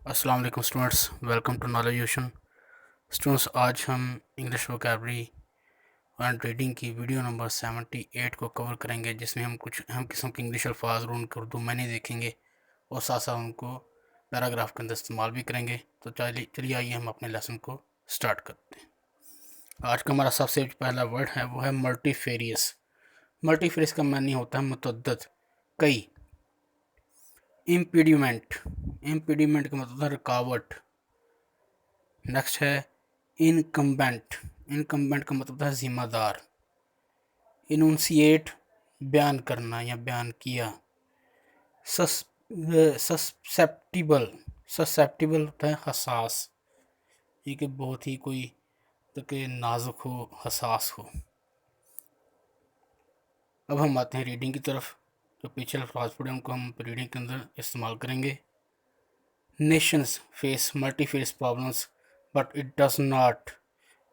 السلام علیکم students, welcome to نالجیشن students. آج ہم انگلش ووکیبلری اینڈ ریڈنگ کی ویڈیو نمبر 78 کو کور کریں گے، جس میں ہم کچھ اہم قسم کے انگلش الفاظ اور ان کے اردو معنی دیکھیں گے اور ساتھ ساتھ ان کو پیراگراف کے اندر استعمال بھی کریں گے۔ تو چلیے آئیے ہم اپنے لیسن کو سٹارٹ کرتے ہیں۔ آج کا ہمارا سب سے پہلا ورڈ ہے، وہ ہے ملٹی فیریس۔ ملٹی فیریس کا معنی ہوتا ہے متعدد، کئی۔ امپیڈیمنٹ، امپیڈیمنٹ کا مطلب ہے رکاوٹ۔ نیکسٹ ہے انکمبینٹ، انکمبینٹ کا مطلب ہے ذمہ دار۔ انونسیٹ، بیان کرنا یا بیان کیا۔ سسپیپٹیبل، سسپیپٹیبل ہوتا ہے حساس، یہ کہ بہت ہی کوئی کہ نازک ہو، حساس ہو۔ اب ہم آتے ہیں ریڈنگ کی طرف۔ جو پیچھے الفاظ پڑے ان کو ہم ریڈنگ کے اندر استعمال کریں گے۔ Nations face multi-phase problems, but it does not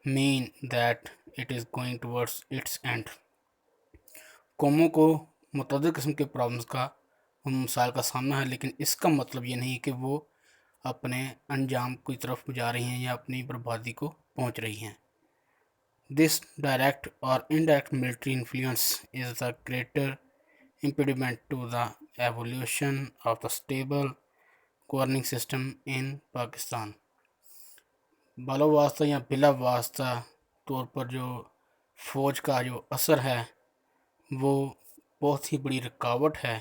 mean that it is going towards its end. قوموں کو متعدد قسم کے پرابلمس کا مسائل کا سامنا ہے، لیکن اس کا مطلب یہ نہیں کہ وہ اپنے انجام کی طرف جا رہی ہیں یا اپنی بربادی کو پہنچ رہی ہیں۔ This direct or indirect military influence is the greater impediment to the evolution of the stable governing system in Pakistan. بالا واسطہ یا بلا واسطہ طور پر جو فوج کا جو اثر ہے وہ بہت ہی بڑی رکاوٹ ہے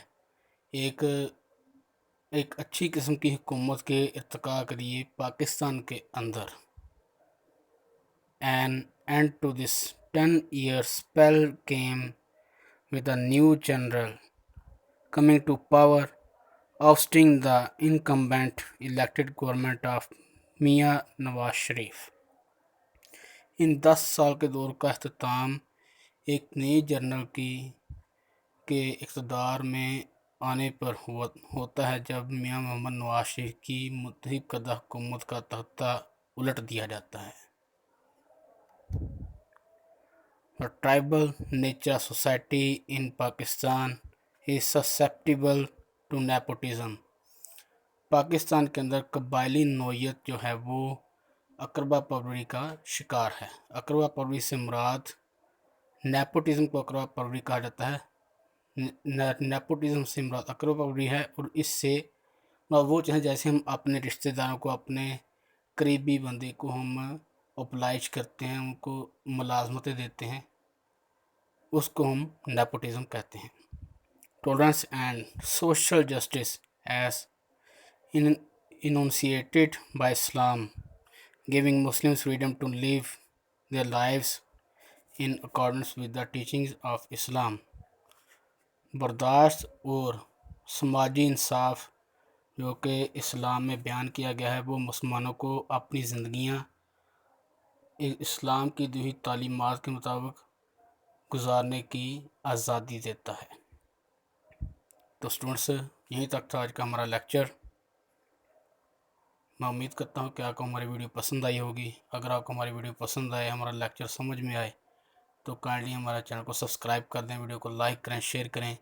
ایک اچھی قسم کی حکومت کے ارتقاء کے لیے پاکستان کے اندر۔ An end to this 10-year spell came with a new general coming to power, ousting the incumbent elected government of Mian Nawaz Sharif. ان 10 سال کے دور کا اختتام ایک نئی جنرل کے اقتدار میں آنے پر ہوتا ہے، جب میاں محمد نواز شریف کی منتخب کردہ حکومت کا تختہ الٹ دیا جاتا ہے۔ The tribal nature of society in Pakistan is susceptible to nepotism. Pakistan کے اندر قبائلی نوعیت جو ہے وہ اقربا پروری کا شکار ہے۔ اقربا پروری سے مراد، نیپوٹزم کو اقربا پروری کہا جاتا ہے۔ نیپوٹزم سے مراد اقربا پروری ہے، اور اس سے وہ چاہیں جیسے ہم اپنے رشتہ داروں کو، اپنے قریبی بندے کو ہم اوبلائج کرتے ہیں، ان کو ملازمتیں دیتے ہیں، اس کو ہم نیپوٹزم کہتے ہیں۔ Tolerance and social justice as enunciated by Islam, giving Muslims freedom to live their lives in accordance with the teachings of Islam. برداشت اور سماجی انصاف جو کہ اسلام میں بیان کیا گیا ہے، وہ مسلمانوں کو اپنی زندگیاں اسلام کی دی ہوئی تعلیمات کے مطابق گزارنے کی آزادی دیتا ہے۔ تو اسٹوڈنٹس، یہیں تک تھا آج کا ہمارا لیکچر۔ میں امید کرتا ہوں کہ آپ کو ہماری ویڈیو پسند آئی ہوگی۔ اگر آپ کو ہماری ویڈیو پسند آئے، ہمارا لیکچر سمجھ میں آئے، تو کائنڈلی ہمارا چینل کو سبسکرائب کر دیں، ویڈیو کو لائک کریں، شیئر کریں،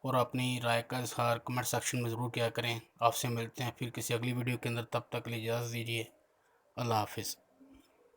اور اپنی رائے کا اظہار کمنٹ سیکشن میں ضرور کیا کریں۔ آپ سے ملتے ہیں پھر کسی اگلی ویڈیو کے اندر، تب تک کے لیے اجازت دیجیے۔ اللہ حافظ۔